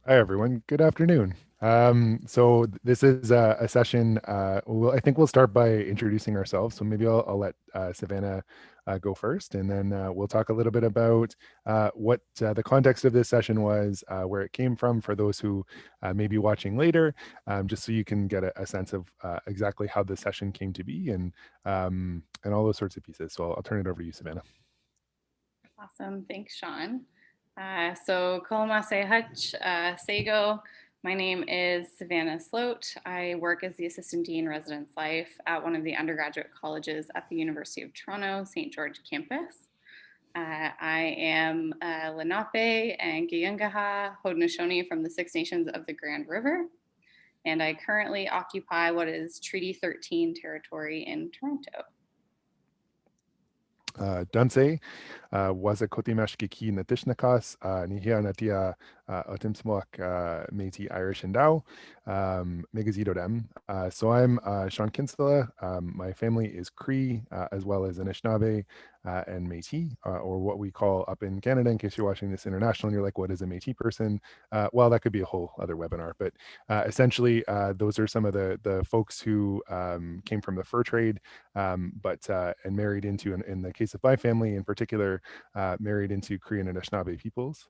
Hi, everyone. Good afternoon. So this is a session. I think we'll start by introducing ourselves. So maybe I'll let Savannah go first, and then we'll talk a little bit about what the context of this session was, where it came from for those who may be watching later, just so you can get a sense of exactly how the session came to be and all those sorts of pieces. So I'll turn it over to you, Savannah. Awesome. Thanks, Sean. So Kolomase Hutch, Sago. My name is Savannah Sloat. I work as the Assistant Dean Residence Life at one of the undergraduate colleges at the University of Toronto, St. George campus. I am Lenape and Gayungaha Haudenosaunee from the Six Nations of the Grand River, and I currently occupy what is Treaty 13 territory in Toronto. Dunsey, Wazakotimashkiki Natishnakas, Nihia Natia Otimsmoak Métis Irish and Dow, Megazidodem. So I'm Sean Kinsella. My family is Cree, as well as Anishinaabe and Métis, or what we call up in Canada, in case you're watching this international and you're like, what is a Métis person? Well, that could be a whole other webinar, but essentially, those are some of the folks who came from the fur trade, but and married into, in the case of my family in particular, married into Korean and Anishinaabe peoples.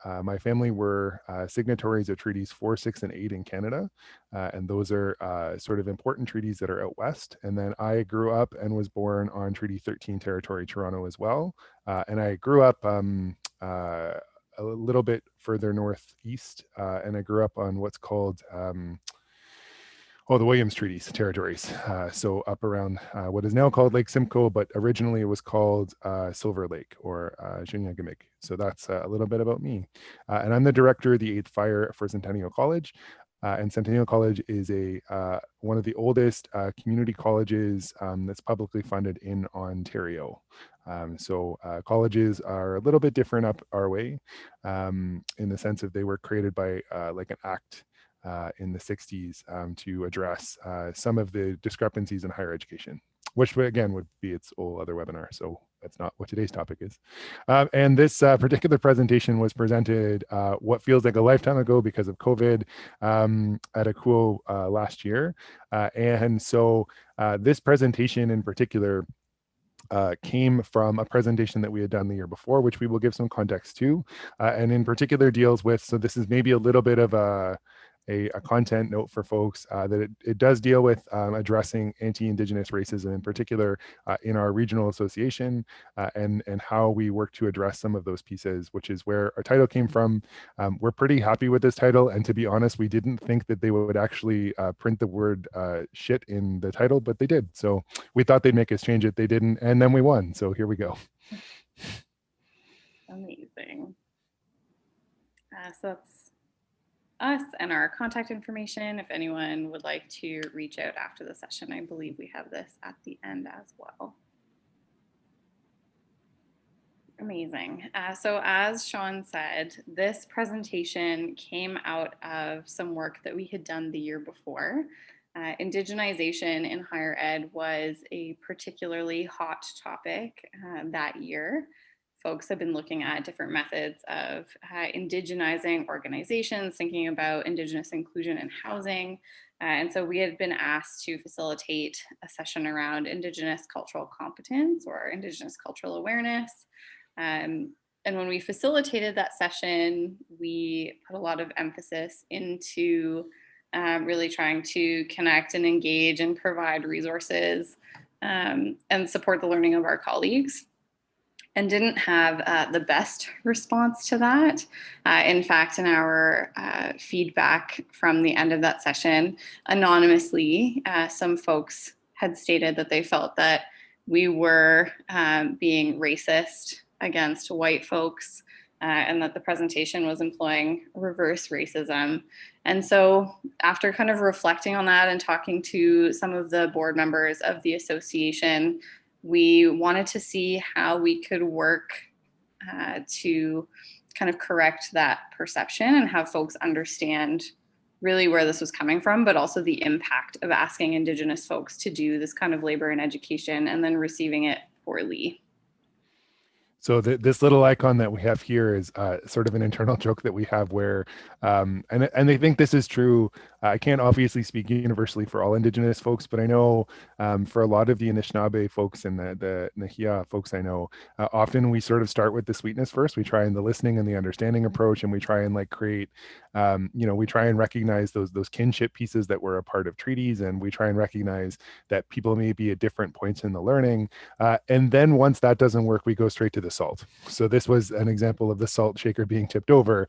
My family were signatories of treaties 4, 6, and 8 in Canada. And those are sort of important treaties that are out west. And then I grew up and was born on Treaty 13 territory, Toronto as well. And I grew up a little bit further northeast, and I grew up on what's called the Williams Treaties territories. So up around what is now called Lake Simcoe, but originally it was called Silver Lake or Junyagamig. So that's a little bit about me. And I'm the director of the 8th Fire for Centennial College. And Centennial College is one of the oldest community colleges that's publicly funded in Ontario. So colleges are a little bit different up our way, in the sense of they were created by like an act in the 60s to address some of the discrepancies in higher education, which again would be its whole other webinar. So that's not what today's topic is. And this particular presentation was presented what feels like a lifetime ago because of COVID at OACUHO last year. And so this presentation in particular came from a presentation that we had done the year before, which we will give some context to, and in particular deals with, so this is maybe a little bit of a content note for folks, that it does deal with addressing anti-Indigenous racism, in particular in our regional association, and how we work to address some of those pieces, which is where our title came from. We're pretty happy with this title, and to be honest, we didn't think that they would actually print the word shit in the title, but they did. So we thought they'd make us change it. They didn't, and then we won. So here we go. Amazing. So that's us and our contact information. If anyone would like to reach out after the session, I believe we have this at the end as well. Amazing. So as Sean said, this presentation came out of some work that we had done the year before. Indigenization in higher ed was a particularly hot topic that year. Folks have been looking at different methods of indigenizing organizations, thinking about Indigenous inclusion in housing. And so we had been asked to facilitate a session around Indigenous cultural competence or Indigenous cultural awareness. And when we facilitated that session, we put a lot of emphasis into really trying to connect and engage and provide resources and support the learning of our colleagues, and didn't have the best response to that. In fact, in our feedback from the end of that session, anonymously, some folks had stated that they felt that we were being racist against white folks, and that the presentation was employing reverse racism. And so after kind of reflecting on that and talking to some of the board members of the association, we wanted to see how we could work to kind of correct that perception and have folks understand really where this was coming from, but also the impact of asking Indigenous folks to do this kind of labor and education and then receiving it poorly. So this little icon that we have here is sort of an internal joke that we have where, and I think this is true. I can't obviously speak universally for all Indigenous folks, but I know for a lot of the Anishinaabe folks and the Nahia folks I know, often we sort of start with the sweetness first. We try in the listening and the understanding approach, and we try and like create, we try and recognize those kinship pieces that were a part of treaties, and we try and recognize that people may be at different points in the learning. And then once that doesn't work, we go straight to the salt. So this was an example of the salt shaker being tipped over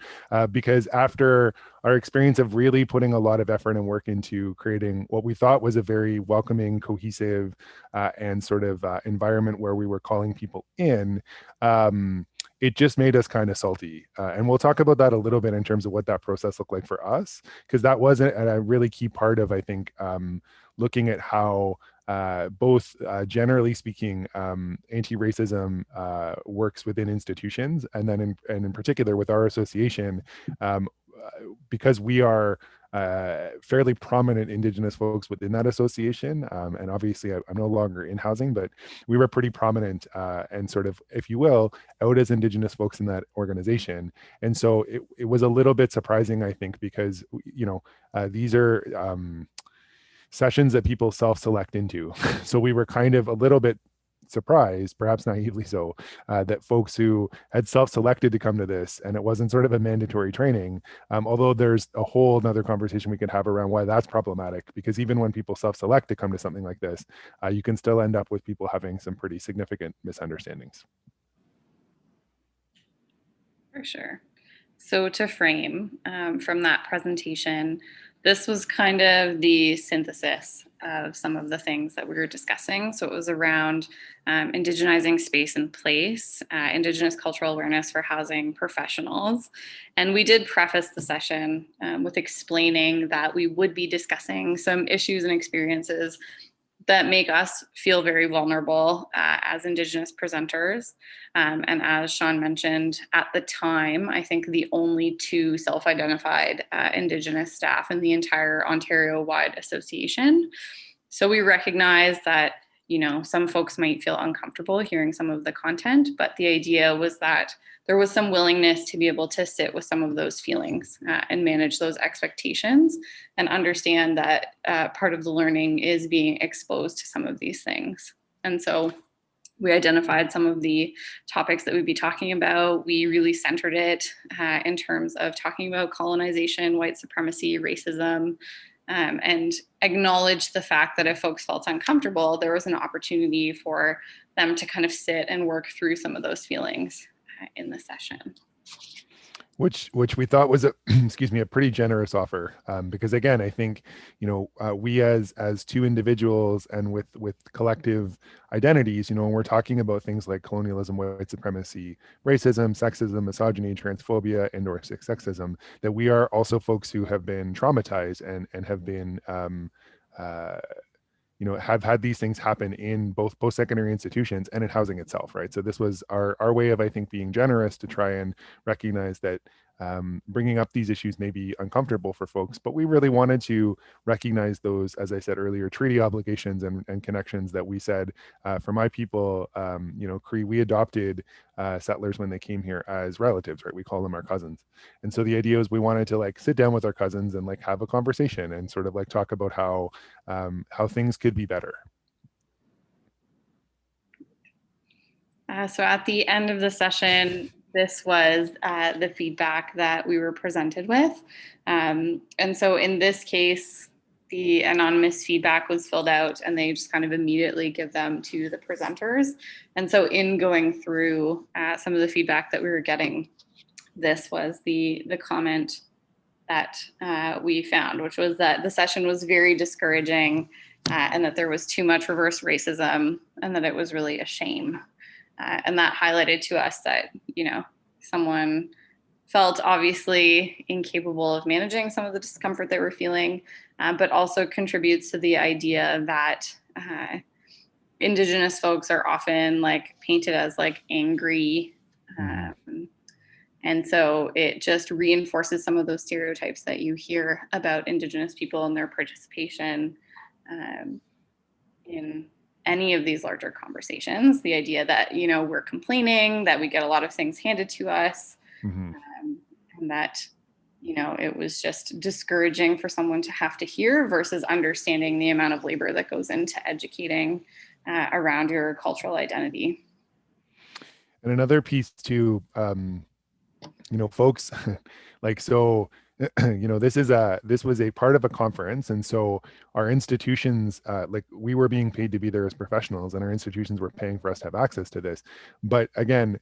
because after our experience of really putting a lot of effort and work into creating what we thought was a very welcoming, cohesive, and sort of environment where we were calling people in, it just made us kind of salty. And we'll talk about that a little bit in terms of what that process looked like for us, because that was a really key part of, I think, looking at how both generally speaking, anti-racism works within institutions, and then in particular with our association, because we are fairly prominent Indigenous folks within that association, and obviously I'm no longer in housing, but we were pretty prominent and sort of, if you will, out as Indigenous folks in that organization. And so it was a little bit surprising, I think, because these are sessions that people self-select into. So we were kind of a little bit surprised, perhaps naively so, that folks who had self-selected to come to this, and it wasn't sort of a mandatory training, although there's a whole another conversation we could have around why that's problematic, because even when people self-select to come to something like this, you can still end up with people having some pretty significant misunderstandings. For sure. So to frame from that presentation, this was kind of the synthesis of some of the things that we were discussing. So it was around indigenizing space and place, Indigenous cultural awareness for housing professionals. And we did preface the session with explaining that we would be discussing some issues and experiences that make us feel very vulnerable as Indigenous presenters. And as Sean mentioned, at the time, I think the only two self-identified Indigenous staff in the entire Ontario-wide association. So we recognize that, some folks might feel uncomfortable hearing some of the content, but the idea was that there was some willingness to be able to sit with some of those feelings and manage those expectations and understand that part of the learning is being exposed to some of these things. And so we identified some of the topics that we'd be talking about. We really centered it in terms of talking about colonization, white supremacy, racism, and acknowledge the fact that if folks felt uncomfortable, there was an opportunity for them to kind of sit and work through some of those feelings in the session. Which we thought was a excuse me, a pretty generous offer, because again, I think we as two individuals and with collective identities, when we're talking about things like colonialism, white supremacy, racism, sexism, misogyny, transphobia, and/or sexism, that we are also folks who have been traumatized and have been have had these things happen in both post-secondary institutions and in housing itself, right? So this was our way of, I think, being generous to try and recognize that bringing up these issues may be uncomfortable for folks, but we really wanted to recognize those, as I said earlier, treaty obligations and connections that we said, for my people, Cree, we adopted settlers when they came here as relatives, right? We call them our cousins. And so the idea is we wanted to like sit down with our cousins and like have a conversation and sort of like talk about how things could be better. So at the end of the session, this was the feedback that we were presented with. And so in this case, the anonymous feedback was filled out and they just kind of immediately give them to the presenters. And so in going through some of the feedback that we were getting, this was the comment that we found, which was that the session was very discouraging and that there was too much reverse racism and that it was really a shame. And that highlighted to us that, someone felt obviously incapable of managing some of the discomfort they were feeling, but also contributes to the idea that Indigenous folks are often like painted as like angry. And so it just reinforces some of those stereotypes that you hear about Indigenous people and their participation in any of these larger conversations. The idea that, we're complaining, that we get a lot of things handed to us, Mm-hmm. and that, it was just discouraging for someone to have to hear versus understanding the amount of labor that goes into educating around your cultural identity. And another piece too, folks, like, so, this was a part of a conference. And so our institutions, like, we were being paid to be there as professionals, and our institutions were paying for us to have access to this. But again,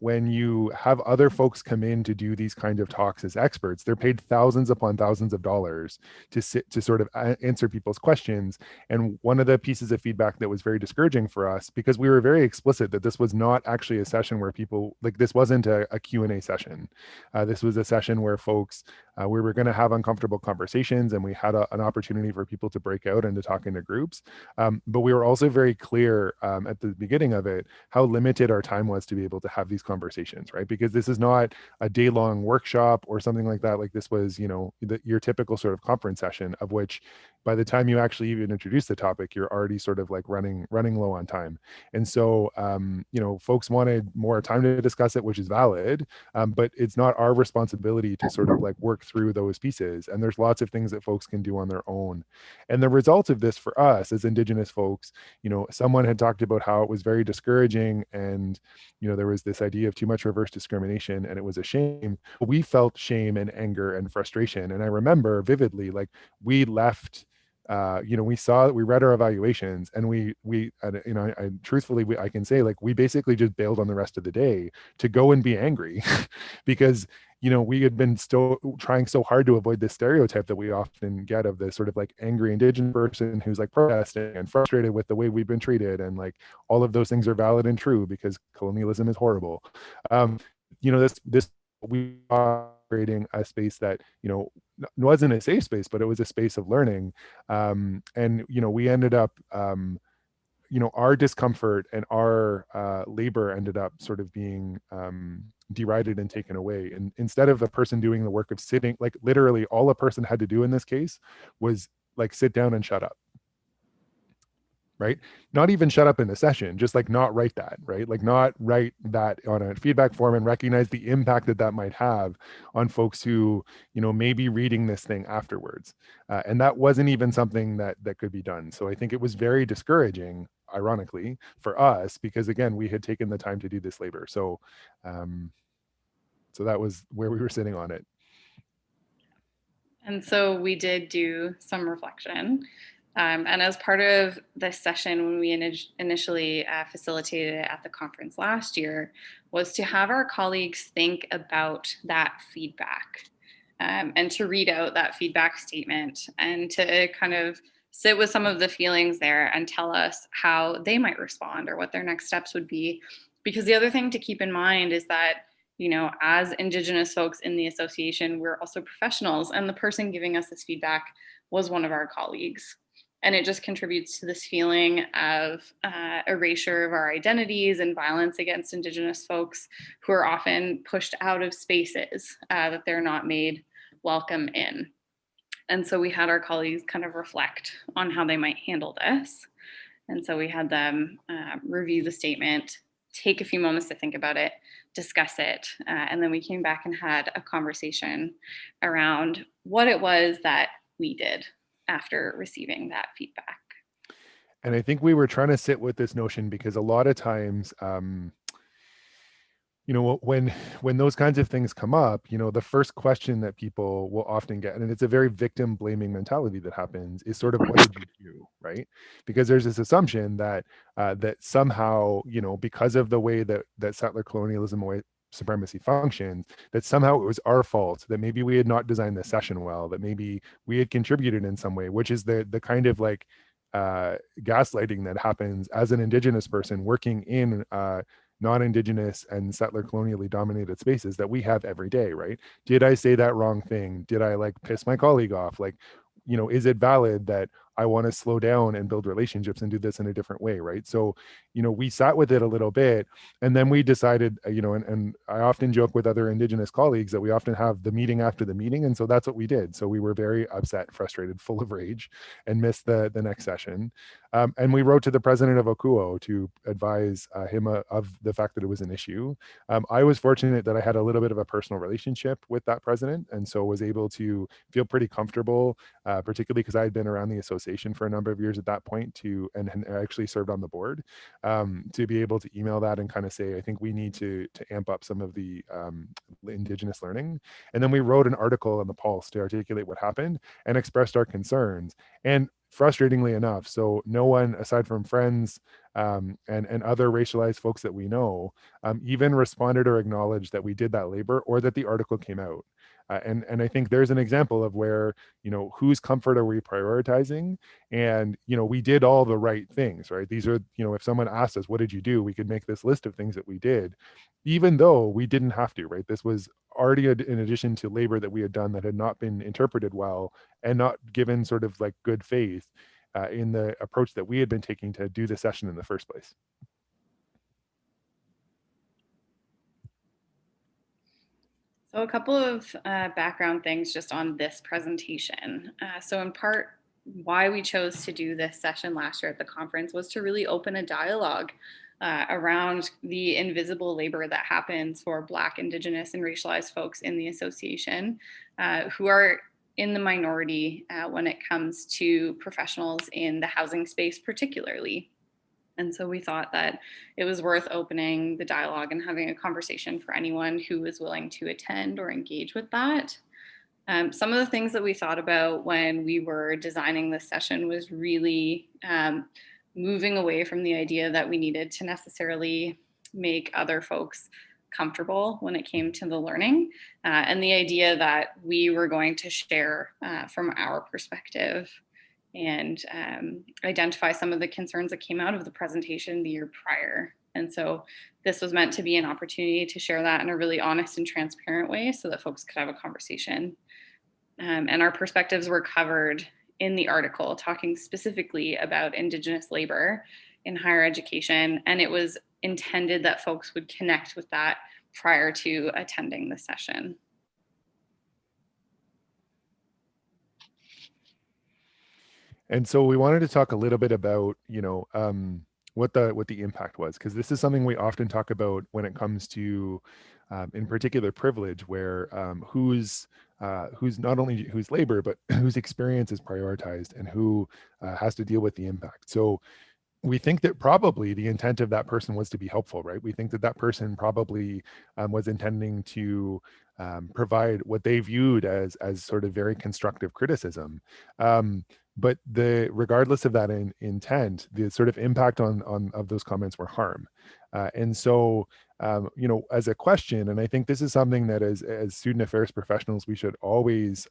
when you have other folks come in to do these kind of talks as experts, they're paid thousands upon thousands of dollars to sit to sort of answer people's questions. And one of the pieces of feedback that was very discouraging for us, because we were very explicit that this was not actually a session where people, like, this wasn't a Q&A session. This was a session where folks, we were going to have uncomfortable conversations, and we had an opportunity for people to break out and to talk into groups. But we were also very clear at the beginning of it how limited our time was to be able to have these conversations, right? Because this is not a day-long workshop or something like that. Like, this was, your typical sort of conference session, of which by the time you actually even introduce the topic, you're already sort of like running low on time. And so, folks wanted more time to discuss it, which is valid, but it's not our responsibility to sort of like work through those pieces. And there's lots of things that folks can do on their own. And the result of this for us as Indigenous folks, someone had talked about how it was very discouraging, and there was this idea of too much reverse discrimination, and it was a shame. We felt shame and anger and frustration. And I remember vividly, like, we left, we read our evaluations, and I truthfully, I can say, like, we basically just bailed on the rest of the day to go and be angry because, we had been still trying so hard to avoid this stereotype that we often get of this sort of like angry Indigenous person who's like protesting and frustrated with the way we've been treated. And like, all of those things are valid and true because colonialism is horrible. Um, this we are creating a space that, wasn't a safe space, but it was a space of learning. And we ended up, our discomfort and our labor ended up sort of being derided and taken away. And instead of a person doing the work of sitting, like, literally all a person had to do in this case was like sit down and shut up. Right? Not even shut up in the session, just like not write that, right? Like, not write that on a feedback form and recognize the impact that that might have on folks who, may be reading this thing afterwards. And that wasn't even something that could be done. So I think it was very discouraging, ironically, for us, because again, we had taken the time to do this labor. So, so that was where we were sitting on it. And so we did do some reflection. And as part of this session, when we initially facilitated it at the conference last year, was to have our colleagues think about that feedback, and to read out that feedback statement, and to kind of sit with some of the feelings there and tell us how they might respond or what their next steps would be. Because the other thing to keep in mind is that, as Indigenous folks in the association, we're also professionals, and the person giving us this feedback was one of our colleagues. And it just contributes to this feeling of erasure of our identities and violence against Indigenous folks, who are often pushed out of spaces that they're not made welcome in. And so we had our colleagues kind of reflect on how they might handle this. And so we had them review the statement, take a few moments to think about it, discuss it, and then we came back and had a conversation around what it was that we did after receiving that feedback. And I think we were trying to sit with this notion because a lot of times, when those kinds of things come up, the first question that people will often get, and it's a very victim blaming mentality that happens, is sort of, what did you do? Right? Because there's this assumption that that somehow, because of the way that settler colonialism supremacy functions, that somehow it was our fault, that maybe we had not designed the session well, that maybe we had contributed in some way, which is the kind of like gaslighting that happens as an Indigenous person working in non-Indigenous and settler colonially dominated spaces that we have every day, right? Did I say that wrong thing? Did I like piss my colleague off? Like, is it valid that I want to slow down and build relationships and do this in a different way, right? So, we sat with it a little bit, and then we decided, and I often joke with other Indigenous colleagues that we often have the meeting after the meeting, and so that's what we did. So we were very upset, frustrated, full of rage, and missed the next session. And we wrote to the president of OACUHO to advise him of the fact that it was an issue. I was fortunate that I had a little bit of a personal relationship with that president, and so was able to feel pretty comfortable, particularly because I had been around the association for a number of years at that point, and actually served on the board, to be able to email that and kind of say, I think we need to amp up some of the Indigenous learning. And then we wrote an article in the Pulse to articulate what happened and expressed our concerns. And frustratingly enough, so no one aside from friends and other racialized folks that we know even responded or acknowledged that we did that labor or that the article came out. And I think there's an example of where, whose comfort are we prioritizing? And, we did all the right things, right? These are, if someone asked us, what did you do? We could make this list of things that we did, even though we didn't have to, right? This was already in addition to labor that we had done that had not been interpreted well and not given sort of like good faith in the approach that we had been taking to do the session in the first place. So a couple of background things just on this presentation. So in part, why we chose to do this session last year at the conference was to really open a dialogue around the invisible labor that happens for Black, Indigenous, and racialized folks in the association who are in the minority when it comes to professionals in the housing space particularly. And so we thought that it was worth opening the dialogue and having a conversation for anyone who was willing to attend or engage with that. Some of the things that we thought about when we were designing this session was really moving away from the idea that we needed to necessarily make other folks comfortable when it came to the learning, and the idea that we were going to share from our perspective and identify some of the concerns that came out of the presentation the year prior. And so this was meant to be an opportunity to share that in a really honest and transparent way so that folks could have a conversation. And our perspectives were covered in the article, talking specifically about Indigenous labor in higher education. And it was intended that folks would connect with that prior to attending the session. And so we wanted to talk a little bit about, what the impact was, because this is something we often talk about when it comes to, in particular, privilege, where who's not only whose labor, but whose experience is prioritized and who has to deal with the impact. So we think that probably the intent of that person was to be helpful, right? We think that that person probably was intending to provide what they viewed as sort of very constructive criticism. But regardless of that intent, the sort of impact on of those comments were harm. And so, as a question, and I think this is something that as student affairs professionals, we should always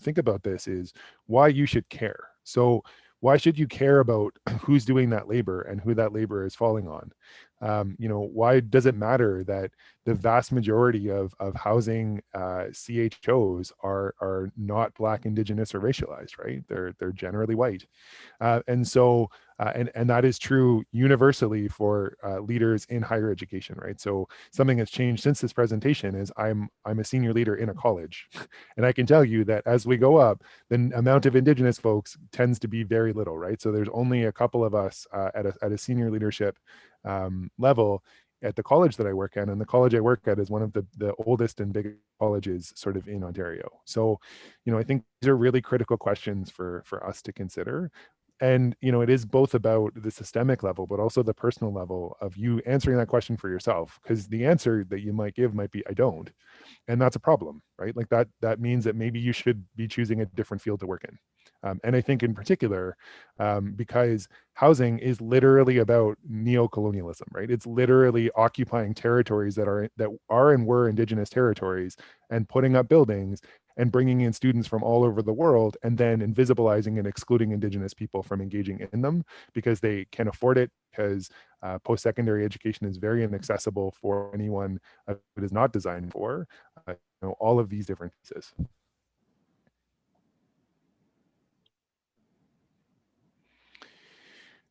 think about this, is why you should care. So why should you care about who's doing that labor and who that labor is falling on? Why does it matter that the vast majority of housing CHOs are not Black, Indigenous, or racialized, right? They're generally white. And so, and that is true universally for leaders in higher education, right? So something that's changed since this presentation is I'm a senior leader in a college. And I can tell you that as we go up, the amount of Indigenous folks tends to be very little, right? So there's only a couple of us at a senior leadership level at the college that I work at, and the college I work at is one of the oldest and biggest colleges sort of in Ontario. So, I think these are really critical questions for us to consider. And, it is both about the systemic level, but also the personal level of you answering that question for yourself, because the answer that you might give might be, I don't. And that's a problem, right? Like that means that maybe you should be choosing a different field to work in. And I think in particular, because housing is literally about neo-colonialism, right? It's literally occupying territories that are and were Indigenous territories and putting up buildings and bringing in students from all over the world and then invisibilizing and excluding Indigenous people from engaging in them because they can't afford it, because post-secondary education is very inaccessible for anyone it is not designed for, all of these different pieces.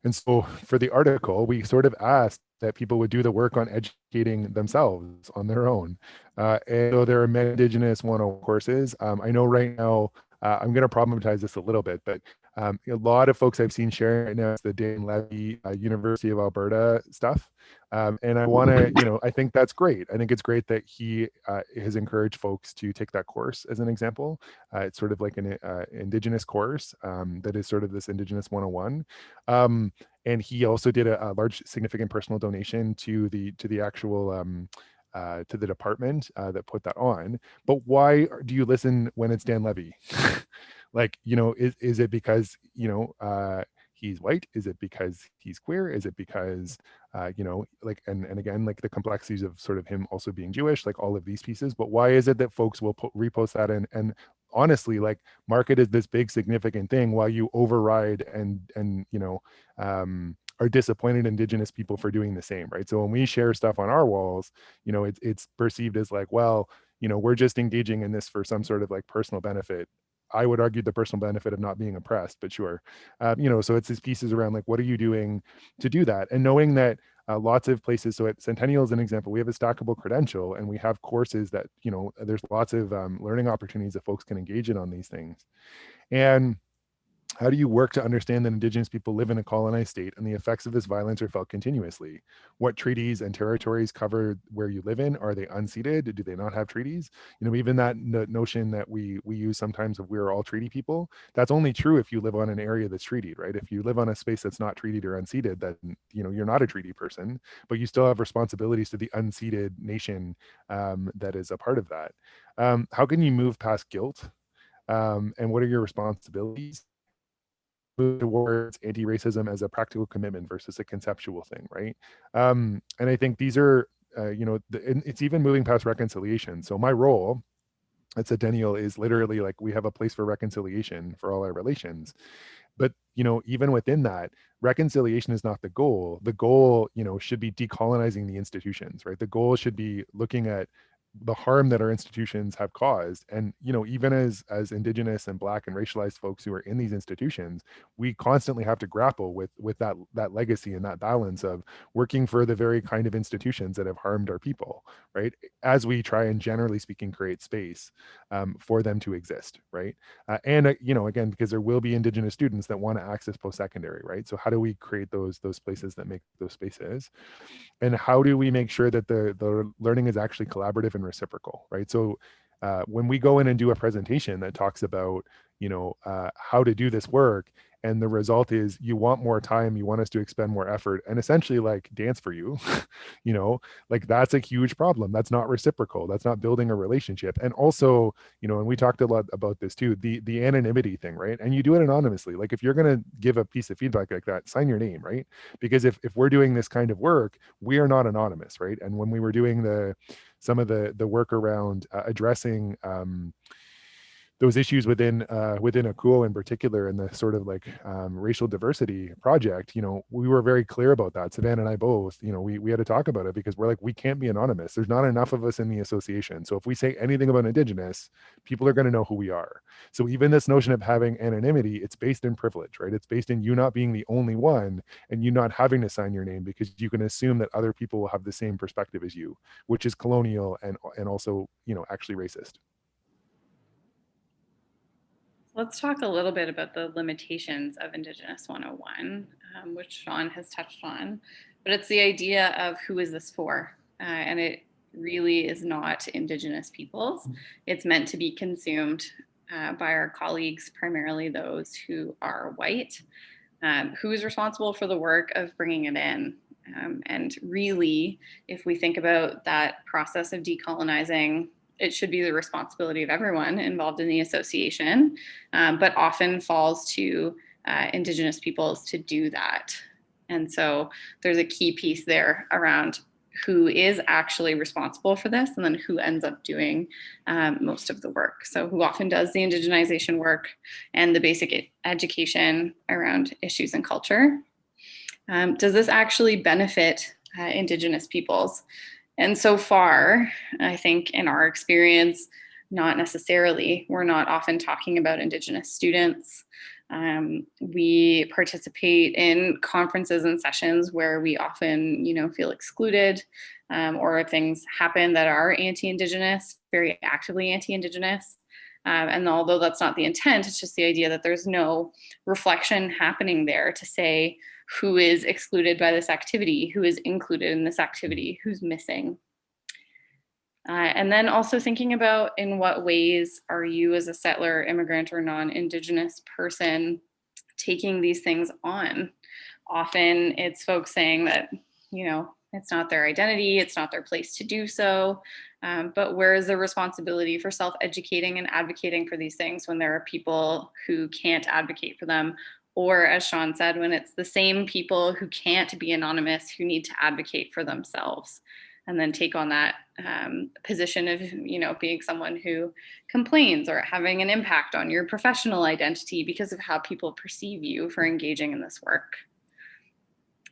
And so for the article, we sort of asked that people would do the work on educating themselves on their own. And so there are many Indigenous 101 courses. I know right now, I'm going to problematize this a little bit, but a lot of folks I've seen sharing right now is the Dan Levy University of Alberta stuff. And I want to, I think that's great. I think it's great that he has encouraged folks to take that course as an example. It's sort of like an Indigenous course that is sort of this Indigenous 101. And he also did a large significant personal donation to the actual to the department that put that on. But why do you listen when it's Dan Levy? Like, is it because he's white? Is it because he's queer? Is it because like, and again, like the complexities of sort of him also being Jewish, like all of these pieces. But why is it that folks will repost that and honestly, like, market is this big significant thing while you override and are disappointed Indigenous people for doing the same, right? So when we share stuff on our walls, it's perceived as like, well, we're just engaging in this for some sort of like personal benefit. I would argue the personal benefit of not being oppressed, but sure. So it's these pieces around like, what are you doing to do that? And knowing that lots of places, so at Centennial as an example, we have a stackable credential and we have courses that, there's lots of learning opportunities that folks can engage in on these things. And how do you work to understand that Indigenous people live in a colonized state and the effects of this violence are felt continuously? What treaties and territories cover where you live in? Are they unceded? Do they not have treaties? Even that notion that we use sometimes of we're all treaty people, that's only true if you live on an area that's treated, right? If you live on a space that's not treated or unceded, then you're not a treaty person, but you still have responsibilities to the unceded nation that is a part of that. How can you move past guilt? And what are your responsibilities? Move towards anti-racism as a practical commitment versus a conceptual thing, right? And I think these are, it's even moving past reconciliation. So my role at Centennial is literally like we have a place for reconciliation for all our relations. But even within that, reconciliation is not the goal. The goal, should be decolonizing the institutions, right? The goal should be looking at the harm that our institutions have caused. And even as Indigenous and Black and racialized folks who are in these institutions, we constantly have to grapple with that legacy and that balance of working for the very kind of institutions that have harmed our people, right? As we try and, generally speaking, create space for them to exist, right? And again, because there will be Indigenous students that want to access post-secondary, right? So how do we create those places that make those spaces? And how do we make sure that the learning is actually collaborative and reciprocal, right? So when we go in and do a presentation that talks about how to do this work, and the result is you want more time, you want us to expend more effort and essentially like dance for you, like that's a huge problem. That's not reciprocal. That's not building a relationship. And also, and we talked a lot about this too, the anonymity thing, right? And you do it anonymously. Like if you're going to give a piece of feedback like that, sign your name, right? Because if we're doing this kind of work, we are not anonymous, right? And when we were doing some of the work around addressing those issues within OACUHO in particular, and the sort of like racial diversity project, we were very clear about that. Savannah and I both, we had to talk about it because we're like, we can't be anonymous. There's not enough of us in the association. So if we say anything about Indigenous, people are going to know who we are. So even this notion of having anonymity, it's based in privilege, right? It's based in you not being the only one and you not having to sign your name because you can assume that other people will have the same perspective as you, which is colonial and also, actually racist. Let's talk a little bit about the limitations of Indigenous 101, which Sean has touched on. But it's the idea of who is this for? And it really is not Indigenous peoples. It's meant to be consumed by our colleagues, primarily those who are white. Who is responsible for the work of bringing it in? And really, if we think about that process of decolonizing, it should be the responsibility of everyone involved in the association, but often falls to Indigenous peoples to do that. And so there's a key piece there around who is actually responsible for this and then who ends up doing most of the work. So who often does the indigenization work and the basic education around issues and culture. Does this actually benefit Indigenous peoples? And so far, I think in our experience, not necessarily. We're not often talking about Indigenous students. We participate in conferences and sessions where we often, feel excluded, or things happen that are anti-Indigenous, very actively anti-Indigenous. And although that's not the intent, it's just the idea that there's no reflection happening there to say who is excluded by this activity, who is included in this activity, who's missing. And then also thinking about in what ways are you as a settler, immigrant, or non-Indigenous person taking these things on? Often it's folks saying that, it's not their identity, it's not their place to do so. But where is the responsibility for self-educating and advocating for these things when there are people who can't advocate for them? Or as Sean said, when it's the same people who can't be anonymous who need to advocate for themselves and then take on that position of, being someone who complains or having an impact on your professional identity because of how people perceive you for engaging in this work.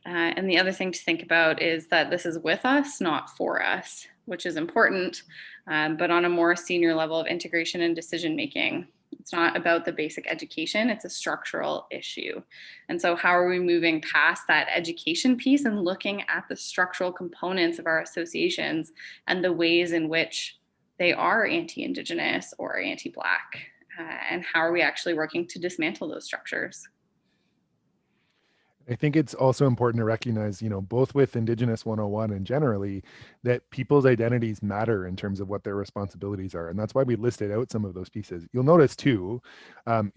And the other thing to think about is that this is with us, not for us, which is important, but on a more senior level of integration and decision making. It's not about the basic education, it's a structural issue. And so how are we moving past that education piece and looking at the structural components of our associations and the ways in which they are anti-Indigenous or anti-Black? And how are we actually working to dismantle those structures? I think it's also important to recognize, both with Indigenous 101 and generally, that people's identities matter in terms of what their responsibilities are. And that's why we listed out some of those pieces. You'll notice too,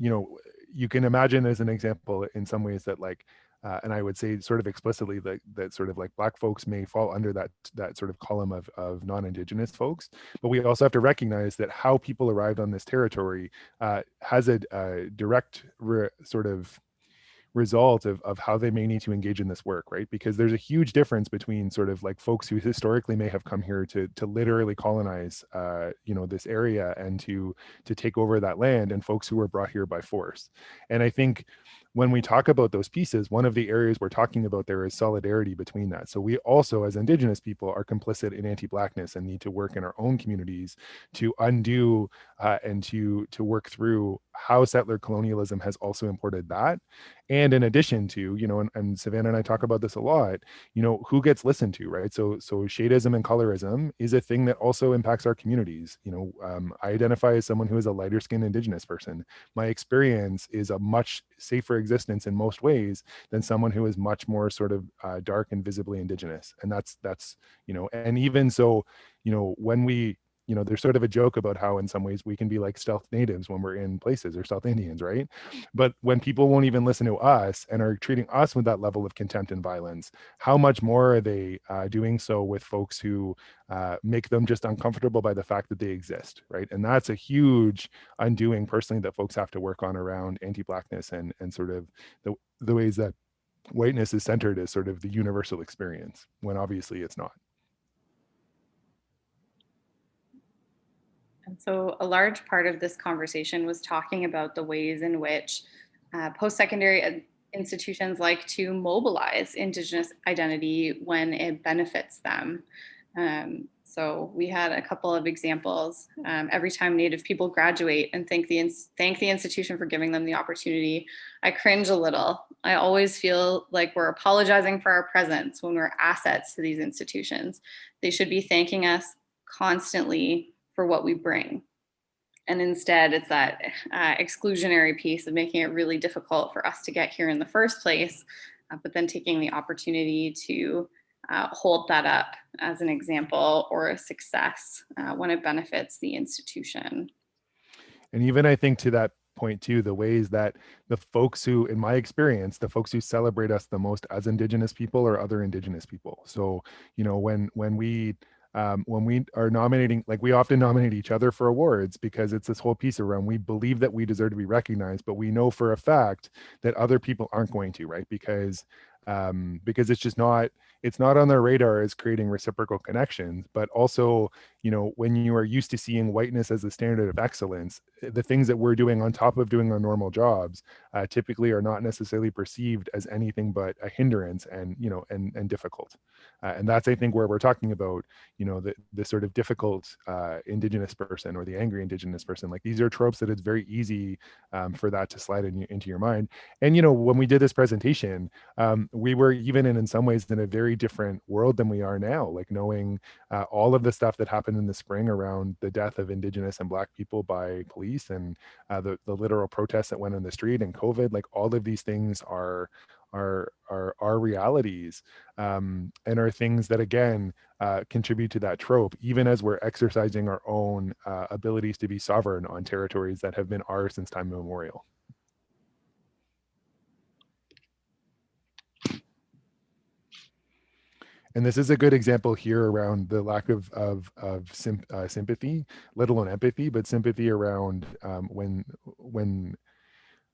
you can imagine as an example in some ways that and I would say sort of explicitly that sort of like Black folks may fall under that sort of column of non-Indigenous folks. But we also have to recognize that how people arrived on this territory has a direct sort of result of how they may need to engage in this work, right? Because there's a huge difference between sort of like folks who historically may have come here to literally colonize this area and to take over that land, and folks who were brought here by force. And I think when we talk about those pieces, one of the areas we're talking about there is solidarity between that. So we also, as Indigenous people, are complicit in anti-Blackness and need to work in our own communities to undo and to work through how settler colonialism has also imported that. And in addition to, and Savannah and I talk about this a lot, who gets listened to, right? So shadeism and colorism is a thing that also impacts our communities. I identify as someone who is a lighter skinned Indigenous person. My experience is a much safer existence in most ways than someone who is much more sort of dark and visibly Indigenous. And that's, and even so, when we, there's sort of a joke about how in some ways we can be like stealth natives when we're in places, or stealth Indians, right? But when people won't even listen to us and are treating us with that level of contempt and violence, how much more are they doing so with folks who make them just uncomfortable by the fact that they exist, right? And that's a huge undoing personally that folks have to work on around anti-Blackness and sort of the ways that whiteness is centered as sort of the universal experience, when obviously it's not. And so a large part of this conversation was talking about the ways in which post-secondary institutions like to mobilize Indigenous identity when it benefits them. So we had a couple of examples. Every time Native people graduate and thank the institution for giving them the opportunity, I cringe a little. I always feel like we're apologizing for our presence when we're assets to these institutions. They should be thanking us constantly for what we bring. And instead, it's that exclusionary piece of making it really difficult for us to get here in the first place, but then taking the opportunity to hold that up as an example or a success when it benefits the institution. And even I think to that point too, the ways that the folks who, in my experience, the folks who celebrate us the most as Indigenous people are other Indigenous people. So, when we are nominating, like we often nominate each other for awards because it's this whole piece around we believe that we deserve to be recognized, but we know for a fact that other people aren't going to, right? Because it's just not, it's not on their radar as creating reciprocal connections. But also, when you are used to seeing whiteness as the standard of excellence, the things that we're doing on top of doing our normal jobs typically are not necessarily perceived as anything but a hindrance and and difficult. And that's, I think, where we're talking about the sort of difficult Indigenous person or the angry Indigenous person. Like, these are tropes that it's very easy for that to slide into your mind. And when we did this presentation, we were even in some ways in a very different world than we are now, like knowing all of the stuff that happened in the spring around the death of Indigenous and Black people by police, and the literal protests that went on the street, and COVID. Like, all of these things are realities, and are things that, again, contribute to that trope, even as we're exercising our own abilities to be sovereign on territories that have been ours since time immemorial. And this is a good example here around the lack of sympathy, let alone empathy, but sympathy around when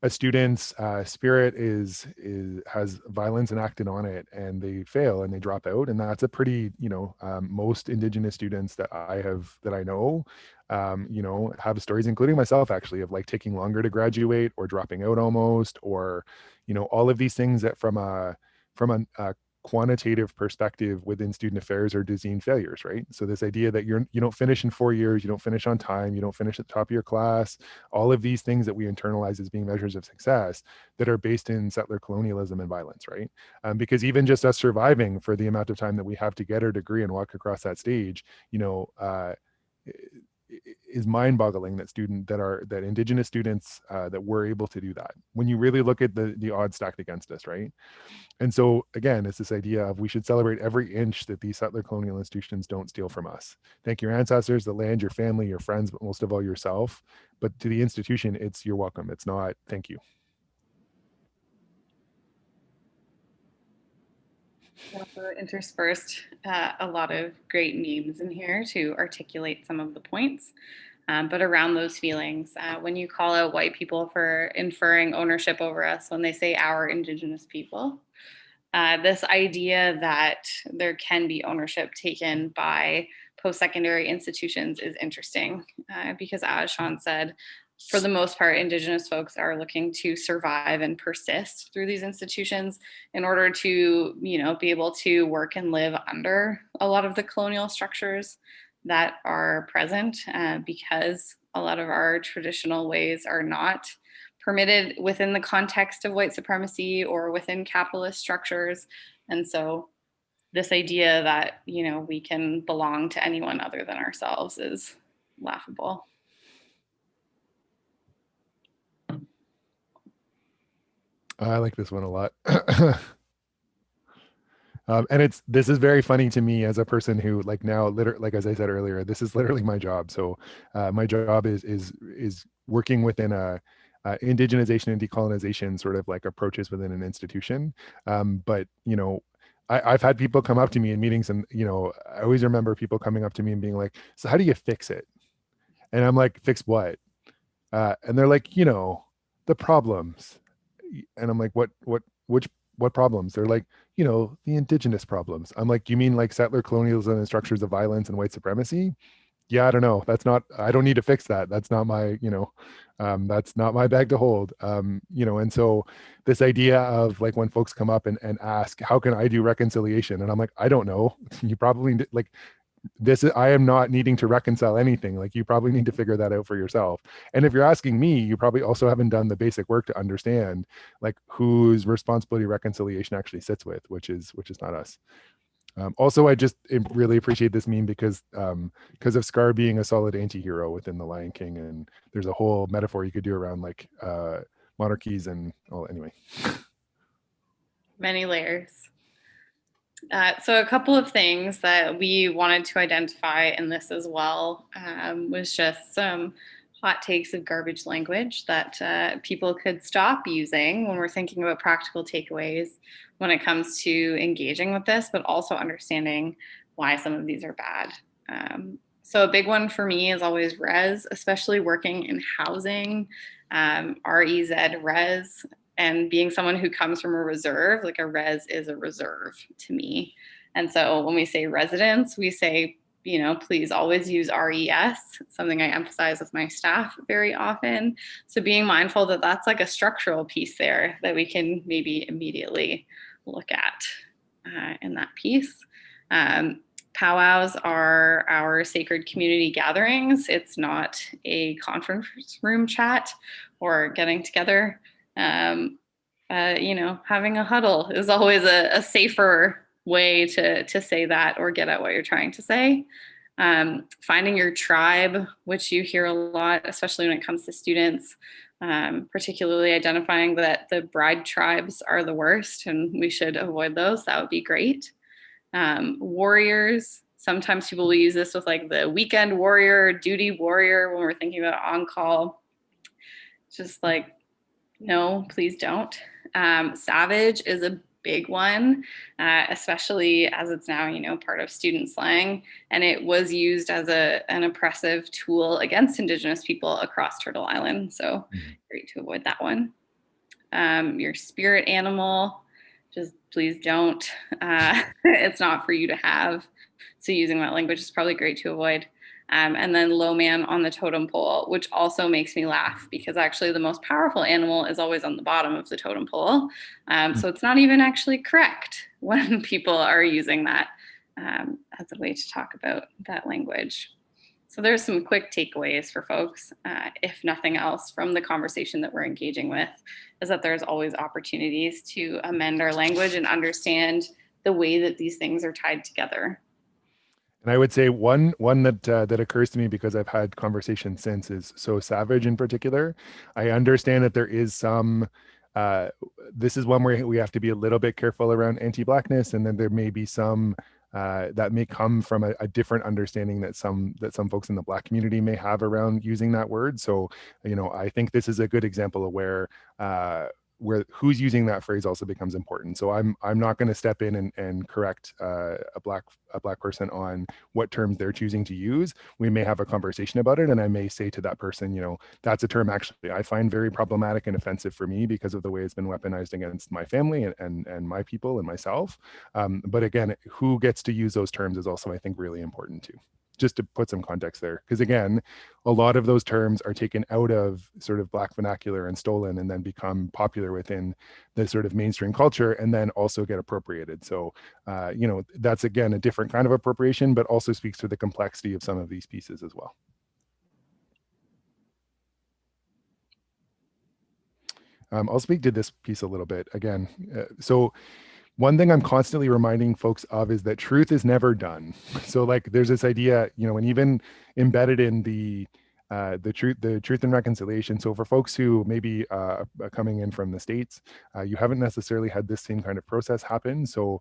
a student's spirit has violence enacted on it, and they fail and they drop out. And that's a pretty, most Indigenous students that I know, have stories, including myself, actually, of like taking longer to graduate or dropping out almost, or all of these things that from a quantitative perspective within student affairs are design failures, right? So this idea that you don't finish in 4 years, you don't finish on time, you don't finish at the top of your class, all of these things that we internalize as being measures of success that are based in settler colonialism and violence, right? Because even just us surviving for the amount of time that we have to get our degree and walk across that stage, is mind-boggling that Indigenous students that were able to do that when you really look at the odds stacked against us, right? And so, again, it's this idea of we should celebrate every inch that these settler colonial institutions don't steal from us. Thank your ancestors, the land, your family, your friends, but most of all yourself. But to the institution, it's you're welcome. It's not thank you. Also interspersed a lot of great memes in here to articulate some of the points. But around those feelings, when you call out white people for inferring ownership over us, when they say our Indigenous people, this idea that there can be ownership taken by post-secondary institutions is interesting because, as Sean said, for the most part, Indigenous folks are looking to survive and persist through these institutions in order to, be able to work and live under a lot of the colonial structures that are present, because a lot of our traditional ways are not permitted within the context of white supremacy or within capitalist structures. And so this idea that, we can belong to anyone other than ourselves is laughable. I like this one a lot. And this is very funny to me as a person who, like, now, literally, like as I said earlier, this is literally my job. So my job is working within a indigenization and decolonization sort of like approaches within an institution. But I've had people come up to me in meetings, and I always remember people coming up to me and being like, "So how do you fix it?" And I'm like, "Fix what?" And they're like, "The problems." And I'm like, what problems? They're like, the Indigenous problems. I'm like, you mean like settler colonialism and structures of violence and white supremacy? Yeah, I don't know. I don't need to fix that. That's not my, that's not my bag to hold. And so this idea of like when folks come up and ask, how can I do reconciliation? And I'm like, I don't know. You probably like, I am not needing to reconcile anything. Like, you probably need to figure that out for yourself. And if you're asking me, you probably also haven't done the basic work to understand like whose responsibility reconciliation actually sits with, which is not us. Also, I just really appreciate this meme because of Scar being a solid anti-hero within the Lion King, and there's a whole metaphor you could do around like monarchies and, well, anyway. Many layers. So a couple of things that we wanted to identify in this as well was just some hot takes of garbage language that people could stop using when we're thinking about practical takeaways when it comes to engaging with this, but also understanding why some of these are bad. So a big one for me is always res, especially working in housing, REZ, res. And being someone who comes from a reserve, like a res is a reserve to me. And so when we say residents, we say, please always use RES, something I emphasize with my staff very often. So being mindful that that's like a structural piece there that we can maybe immediately look at in that piece. Powwows are our sacred community gatherings. It's not a conference room chat or getting together. Having a huddle is always a safer way to say that or get at what you're trying to say. Finding your tribe, which you hear a lot, especially when it comes to students, particularly identifying that the bride tribes are the worst and we should avoid those. That would be great. Warriors, sometimes people will use this with like the weekend warrior, duty warrior when we're thinking about on call. Just like, no, please don't. Savage is a big one, especially as it's now, part of student slang. And it was used as an oppressive tool against Indigenous people across Turtle Island. So great to avoid that one. Your spirit animal, just please don't. It's not for you to have. So using that language is probably great to avoid. And then low man on the totem pole, which also makes me laugh because actually the most powerful animal is always on the bottom of the totem pole. So it's not even actually correct when people are using that as a way to talk about that language. So there's some quick takeaways for folks, if nothing else, from the conversation that we're engaging with, is that there's always opportunities to amend our language and understand the way that these things are tied together. And I would say one that occurs to me because I've had conversations since is so savage in particular. I understand that there is some. This is one where we have to be a little bit careful around anti-blackness, and then there may be some that may come from a different understanding that some folks in the Black community may have around using that word. So, I think this is a good example of where who's using that phrase also becomes important. So I'm not going to step in and correct a black person on what terms they're choosing to use. We may have a conversation about it, and I may say to that person, that's a term actually I find very problematic and offensive for me because of the way it's been weaponized against my family and my people and myself. But again, who gets to use those terms is also, I think, really important too. Just to put some context there, because again, a lot of those terms are taken out of sort of Black vernacular and stolen and then become popular within the sort of mainstream culture and then also get appropriated. So, that's again a different kind of appropriation, but also speaks to the complexity of some of these pieces as well. I'll speak to this piece a little bit again. So one thing I'm constantly reminding folks of is that truth is never done. So like there's this idea, and even embedded in the truth and reconciliation. So for folks who maybe are coming in from the States, you haven't necessarily had this same kind of process happen. So,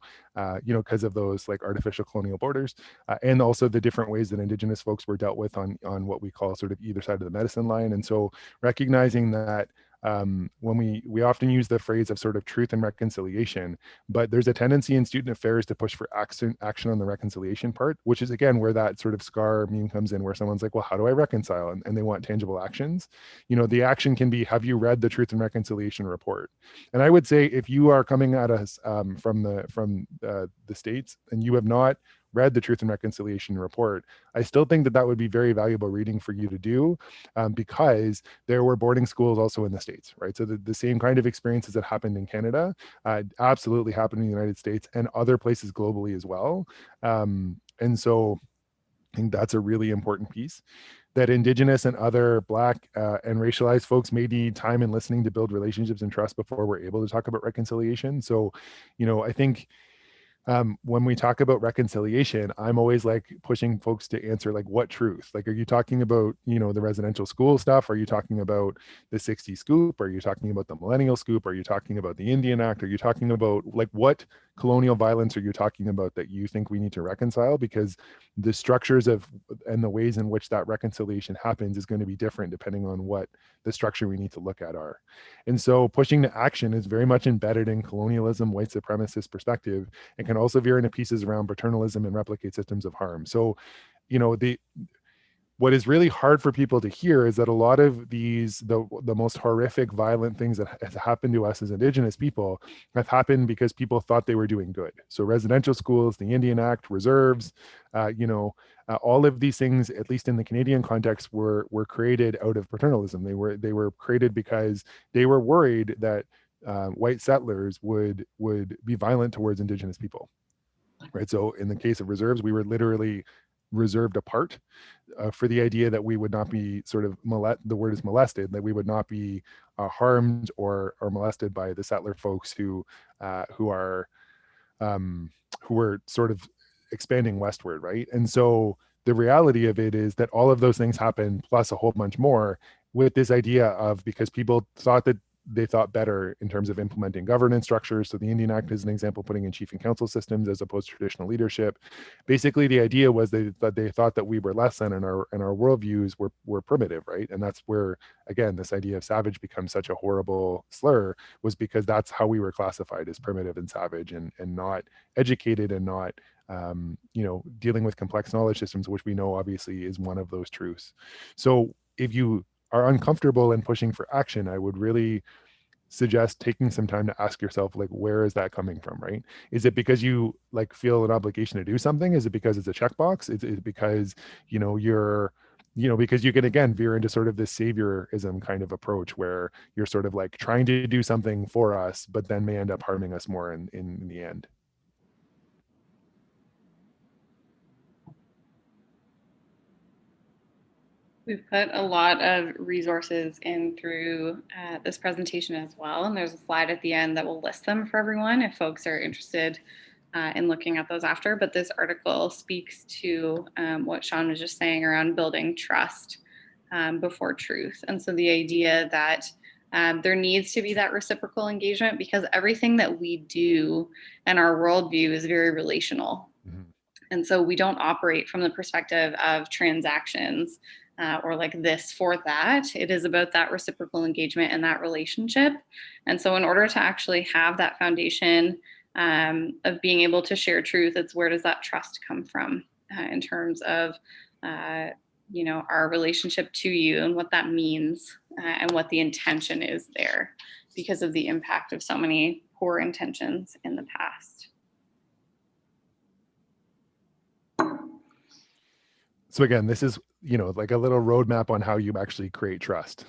because of those like artificial colonial borders, and also the different ways that Indigenous folks were dealt with on what we call sort of either side of the medicine line. And so recognizing that when we often use the phrase of sort of truth and reconciliation, but there's a tendency in student affairs to push for action on the reconciliation part, which is again where that sort of SCAR meme comes in, where someone's like, well, how do I reconcile? And they want tangible actions. The action can be, have you read the truth and reconciliation report? And I would say if you are coming at us from the States and you have not read the Truth and Reconciliation report, I still think that would be very valuable reading for you to do, because there were boarding schools also in the States, right? So the same kind of experiences that happened in Canada absolutely happened in the United States and other places globally as well. And so I think that's a really important piece, that Indigenous and other Black and racialized folks may need time and listening to build relationships and trust before we're able to talk about reconciliation. So, I think when we talk about reconciliation, I'm always like pushing folks to answer like, what truth? Like, are you talking about, the residential school stuff? Are you talking about the 60 scoop? Are you talking about the millennial scoop? Are you talking about the Indian Act? Are you talking about like, what colonial violence are you talking about that you think we need to reconcile? Because the structures of and the ways in which that reconciliation happens is going to be different depending on what the structure we need to look at are. And so pushing to action is very much embedded in colonialism, white supremacist perspective, and can also veer into pieces around paternalism and replicate systems of harm. So, what is really hard for people to hear is that a lot of the most horrific violent things that have happened to us as Indigenous people have happened because people thought they were doing good. So residential schools, the Indian Act, reserves, all of these things, at least in the Canadian context, were created out of paternalism. They were created because they were worried that white settlers would be violent towards Indigenous people, right? So in the case of reserves, we were literally reserved apart for the idea that we would not be sort of the word is molested, that we would not be harmed or molested by the settler folks who are who were sort of expanding westward, right? And so the reality of it is that all of those things happen plus a whole bunch more, with this idea of, because people thought that they thought better in terms of implementing governance structures. So the Indian Act is an example, putting in chief and council systems as opposed to traditional leadership. Basically, the idea was that they thought that we were less than, and our worldviews were primitive, right? And that's where, again, this idea of savage becomes such a horrible slur, was because that's how we were classified, as primitive and savage, and not educated, and not dealing with complex knowledge systems, which we know obviously is one of those truths. So if you are uncomfortable in pushing for action, I would really suggest taking some time to ask yourself, like, where is that coming from, right? Is it because you like feel an obligation to do something? Is it because it's a checkbox? Is it because you're because you can again veer into sort of this saviorism kind of approach, where you're sort of like trying to do something for us, but then may end up harming us more in the end. We've put a lot of resources in through this presentation as well. And there's a slide at the end that will list them for everyone if folks are interested in looking at those after. But this article speaks to what Sean was just saying around building trust before truth. And so the idea that there needs to be that reciprocal engagement, because everything that we do and our worldview is very relational. Mm-hmm. And so we don't operate from the perspective of transactions or like this for that. It is about that reciprocal engagement and that relationship. And so, in order to actually have that foundation of being able to share truth, it's where does that trust come from in terms of, our relationship to you and what that means and what the intention is there because of the impact of so many poor intentions in the past. So again, this is like a little roadmap on how you actually create trust.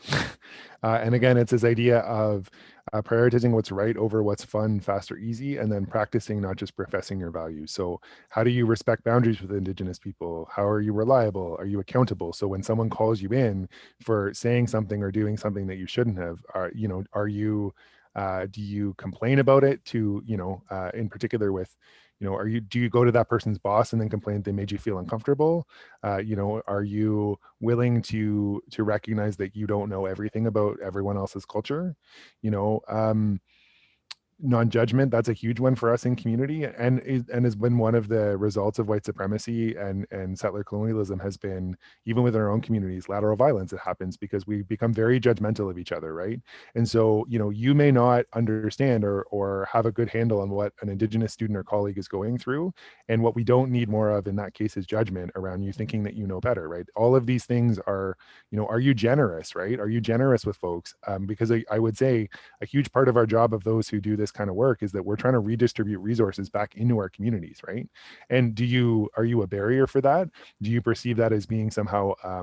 And again, it's this idea of prioritizing what's right over what's fun, fast, or easy, and then practicing, not just professing your values. So how do you respect boundaries with Indigenous people? How are you reliable? Are you accountable? So when someone calls you in for saying something or doing something that you shouldn't have, are you do you complain about it to, in particular with, do you go to that person's boss and then complain that they made you feel uncomfortable? Are you willing to recognize that you don't know everything about everyone else's culture? you know um Non-judgment, that's a huge one for us in community, and has been one of the results of white supremacy and settler colonialism, has been, even within our own communities, lateral violence. It happens because we become very judgmental of each other, right? And so you may not understand or have a good handle on what an Indigenous student or colleague is going through, and what we don't need more of in that case is judgment around you thinking that you know better, right? All of these things are, are you generous, right? Are you generous with folks? Because I would say a huge part of our job of those who do this kind of work is that we're trying to redistribute resources back into our communities, right? And are you a barrier for that? Do you perceive that as being somehow a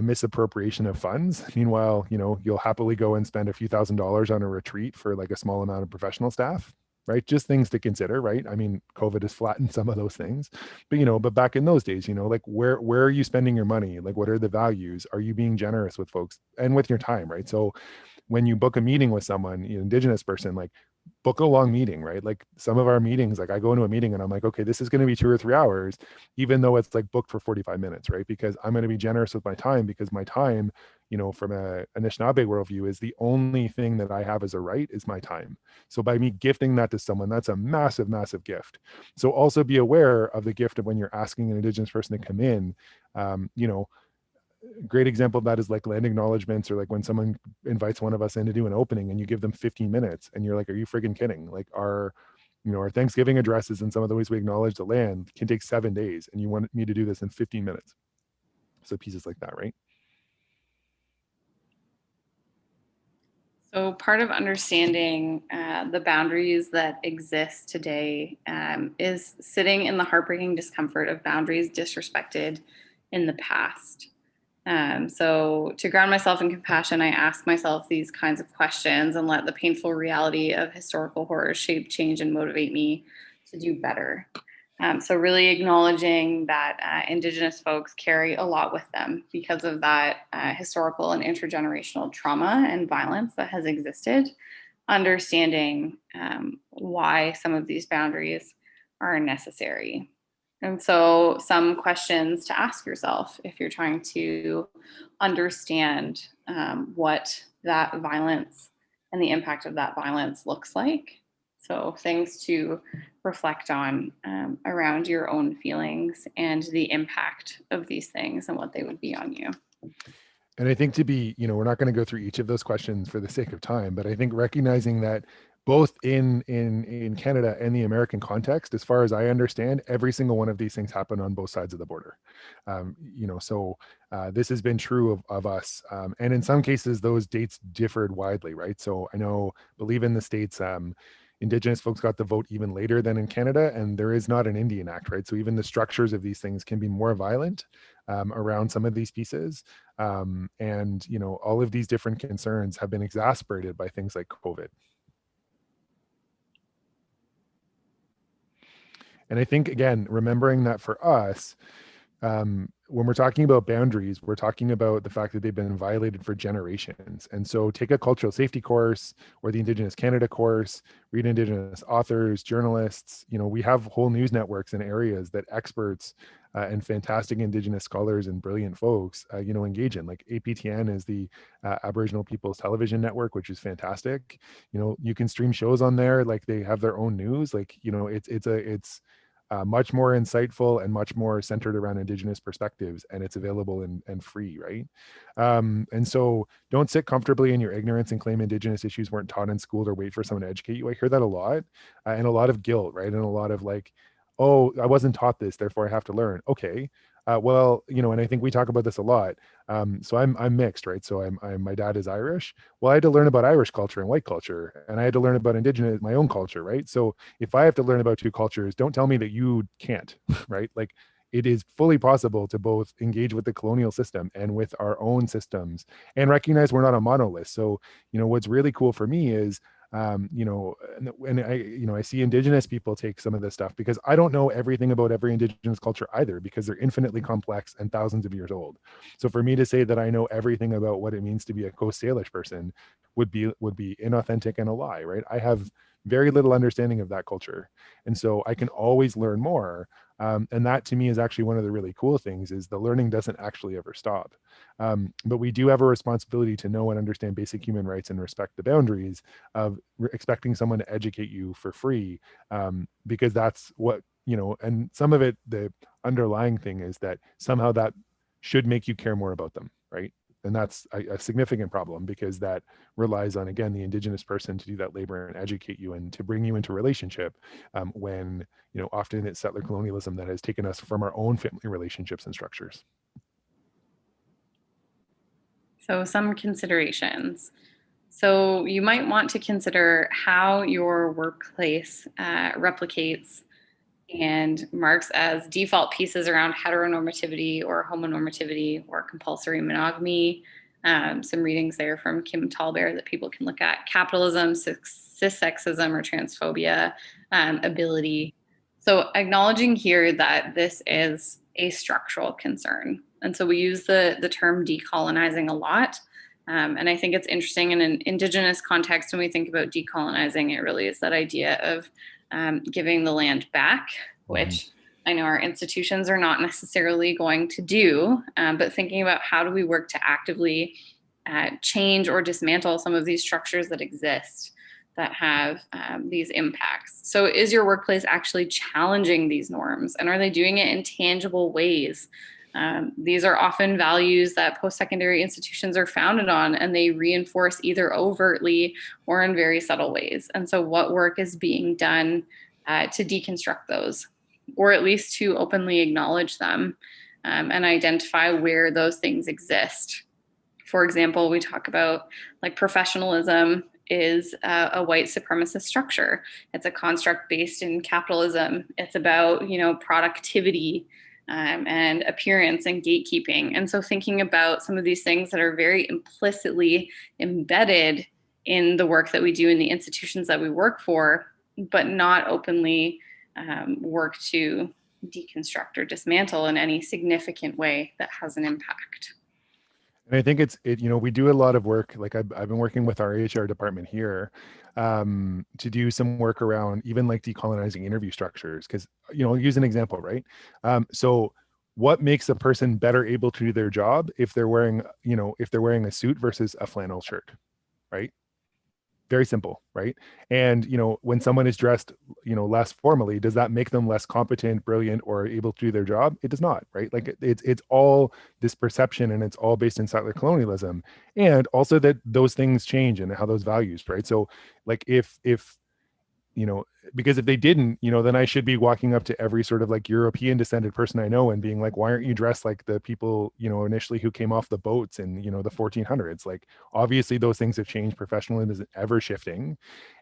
misappropriation of funds? Meanwhile, you'll happily go and spend a few $1,000s on a retreat for like a small amount of professional staff, right? Just things to consider, right? I mean, COVID has flattened some of those things, but back in those days, like where are you spending your money? Like, what are the values? Are you being generous with folks and with your time, right? So when you book a meeting with someone, Indigenous person, like, book a long meeting, right? Like some of our meetings, like I go into a meeting and I'm like, okay, this is going to be 2 or 3 hours, even though it's like booked for 45 minutes, right? Because I'm going to be generous with my time, because my time, from a Anishinaabe worldview, is the only thing that I have as a right is my time. So by me gifting that to someone, that's a massive, massive gift. So also be aware of the gift of when you're asking an Indigenous person to come in. Great example of that is like land acknowledgements, or like when someone invites one of us in to do an opening and you give them 15 minutes and you're like, are you friggin' kidding? Like Our Thanksgiving addresses and some of the ways we acknowledge the land can take 7 days, and you want me to do this in 15 minutes. So pieces like that, right? So part of understanding the boundaries that exist today is sitting in the heartbreaking discomfort of boundaries disrespected in the past. So to ground myself in compassion, I ask myself these kinds of questions and let the painful reality of historical horror shape, change, and motivate me to do better. So really acknowledging that Indigenous folks carry a lot with them because of that historical and intergenerational trauma and violence that has existed. Understanding why some of these boundaries are necessary. And so, some questions to ask yourself if you're trying to understand what that violence and the impact of that violence looks like. So, things to reflect on around your own feelings and the impact of these things and what they would be on you. And I think we're not going to go through each of those questions for the sake of time, but I think recognizing that both in Canada and the American context, as far as I understand, every single one of these things happen on both sides of the border. So this has been true of us, and in some cases those dates differed widely, right? So believe in the States. Indigenous folks got the vote even later than in Canada, and there is not an Indian Act, right? So even the structures of these things can be more violent around some of these pieces. And all of these different concerns have been exacerbated by things like COVID. And I think, again, remembering that for us, when we're talking about boundaries, we're talking about the fact that they've been violated for generations. And so take a cultural safety course or the Indigenous Canada course, read Indigenous authors, journalists. We have whole news networks in areas that experts and fantastic Indigenous scholars and brilliant folks, engage in. Like APTN is the Aboriginal People's Television Network, which is fantastic. You can stream shows on there. Like they have their own news. Like, it's much more insightful and much more centered around Indigenous perspectives, and it's available and free, right? And so don't sit comfortably in your ignorance and claim Indigenous issues weren't taught in school or wait for someone to educate you. I hear that a lot, and a lot of guilt, right? And a lot of like, oh, I wasn't taught this, therefore I have to learn. Okay. Well, and I think we talk about this a lot. So I'm mixed, right? So my dad is Irish. Well, I had to learn about Irish culture and white culture, and I had to learn about Indigenous, my own culture, right? So if I have to learn about two cultures, don't tell me that you can't, right? Like it is fully possible to both engage with the colonial system and with our own systems and recognize we're not a monolith. So, what's really cool for me is and I see Indigenous people take some of this stuff because I don't know everything about every Indigenous culture either, because they're infinitely complex and thousands of years old. So for me to say that I know everything about what it means to be a Coast Salish person would be inauthentic and a lie, right? I have very little understanding of that culture, and so I can always learn more. And that to me is actually one of the really cool things, is the learning doesn't actually ever stop. But we do have a responsibility to know and understand basic human rights and respect the boundaries of expecting someone to educate you for free, because that's what, and some of it, the underlying thing is that somehow that should make you care more about them, right? And that's a significant problem, because that relies on, again, the Indigenous person to do that labor and educate you and to bring you into relationship, when often it's settler colonialism that has taken us from our own family relationships and structures. So, some considerations. So, you might want to consider how your workplace replicates and marks as default pieces around heteronormativity or homonormativity or compulsory monogamy. Some readings there from Kim Tallbear that people can look at: capitalism, cissexism or transphobia, ability. So, acknowledging here that this is a structural concern. And so we use the term decolonizing a lot. And I think it's interesting in an Indigenous context, when we think about decolonizing, it really is that idea of giving the land back, which I know our institutions are not necessarily going to do, but thinking about how do we work to actively change or dismantle some of these structures that exist that have these impacts. So is your workplace actually challenging these norms, and are they doing it in tangible ways? These are often values that post-secondary institutions are founded on, and they reinforce either overtly or in very subtle ways. And so what work is being done to deconstruct those, or at least to openly acknowledge them and identify where those things exist. For example, we talk about like professionalism is a white supremacist structure. It's a construct based in capitalism. It's about, you know, productivity and appearance and gatekeeping. And so thinking about some of these things that are very implicitly embedded in the work that we do in the institutions that we work for, but not openly work to deconstruct or dismantle in any significant way that has an impact. And I think you know, we do a lot of work. Like I've been working with our HR department here to do some work around even like decolonizing interview structures. Because, you know, I'll use an example, right? So what makes a person better able to do their job if they're wearing, you know, if they're wearing a suit versus a flannel shirt, right? Very simple, right? And, you know, when someone is dressed, you know, less formally, does that make them less competent, brilliant, or able to do their job? It does not, right? Like it's all this perception, and it's all based in settler colonialism, and also that those things change and how those values, right? So like if you know, because if they didn't, you know, then I should be walking up to every sort of like European descended person I know and being like, why aren't you dressed like the people, you know, initially who came off the boats in, you know, the 1400s? Like, obviously those things have changed. Professionalism is ever shifting,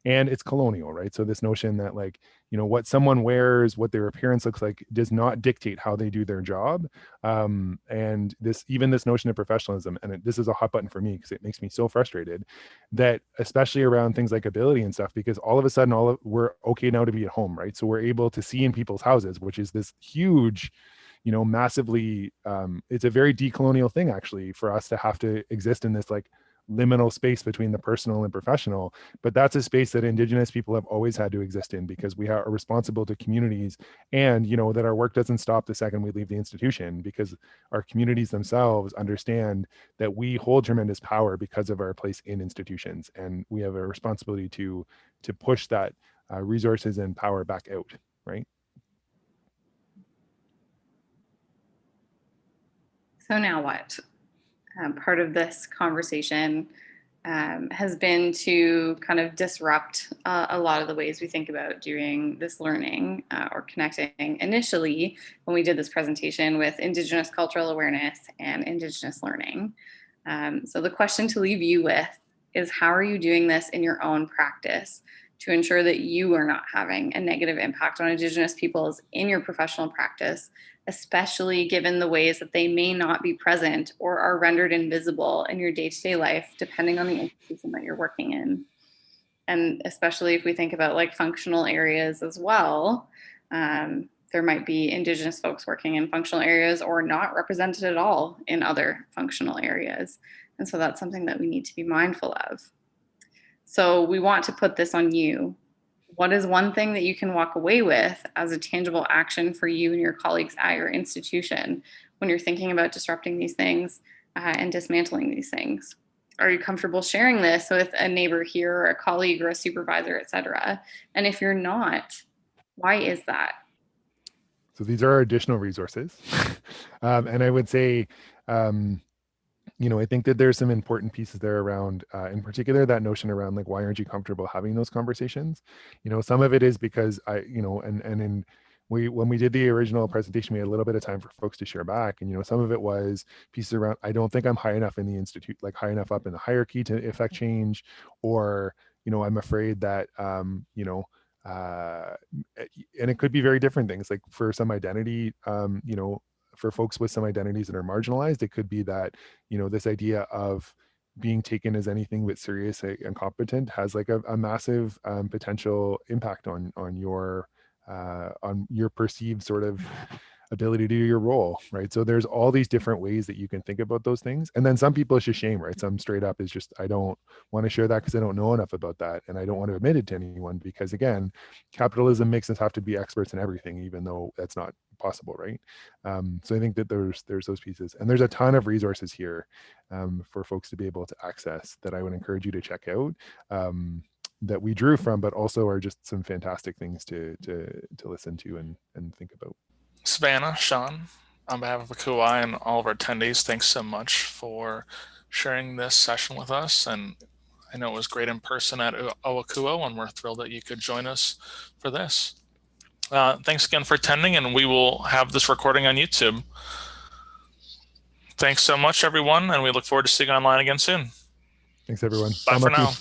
and it's colonial, right? So this notion that like, you know, what someone wears, what their appearance looks like does not dictate how they do their job. And even this notion of professionalism, and this is a hot button for me because it makes me so frustrated that, especially around things like ability and stuff, because all of a sudden we're okay now to be at home, right? So we're able to see in people's houses, which is this huge, you know, massively it's a very decolonial thing actually for us to have to exist in this like liminal space between the personal and professional. But that's a space that Indigenous people have always had to exist in, because we are responsible to communities, and, you know, that our work doesn't stop the second we leave the institution, because our communities themselves understand that we hold tremendous power because of our place in institutions, and we have a responsibility to push that resources and power back out, right? So now what? Part of this conversation has been to kind of disrupt a lot of the ways we think about doing this learning or connecting initially when we did this presentation with Indigenous cultural awareness and Indigenous learning. So the question to leave you with is, how are you doing this in your own practice to ensure that you are not having a negative impact on Indigenous peoples in your professional practice, especially given the ways that they may not be present or are rendered invisible in your day-to-day life, depending on the institution that you're working in. And especially if we think about like functional areas as well, there might be Indigenous folks working in functional areas or not represented at all in other functional areas. And so that's something that we need to be mindful of. So we want to put this on you. What is one thing that you can walk away with as a tangible action for you and your colleagues at your institution when you're thinking about disrupting these things and dismantling these things? Are you comfortable sharing this with a neighbor here or a colleague or a supervisor, et cetera? And if you're not, why is that? So these are our additional resources. And I would say, you know, I think that there's some important pieces there around, in particular, that notion around like, why aren't you comfortable having those conversations? You know, some of it is because you know, when we did the original presentation, we had a little bit of time for folks to share back, and, you know, some of it was pieces around, I don't think I'm high enough in the institute, like high enough up in the hierarchy to effect change, or, you know, I'm afraid that, you know, and it could be very different things. Like for some identity, you know, for folks with some identities that are marginalized, it could be that, you know, this idea of being taken as anything but serious and competent has like a massive potential impact on your perceived sort of ability to do your role, right? So there's all these different ways that you can think about those things. And then some people, it's just shame, right? Some straight up is just, I don't want to share that because I don't know enough about that, and I don't want to admit it to anyone, because again, capitalism makes us have to be experts in everything, even though that's not possible, right? So I think that there's those pieces, and there's a ton of resources here for folks to be able to access that I would encourage you to check out, that we drew from, but also are just some fantastic things to listen to and think about. Savannah, Sean, on behalf of OACUHO and all of our attendees, thanks so much for sharing this session with us. And I know it was great in person at OACUHO, and we're thrilled that you could join us for this. Thanks again for attending, and we will have this recording on YouTube. Thanks so much, everyone, and we look forward to seeing you online again soon. Thanks, everyone. Bye for Tamaki. now.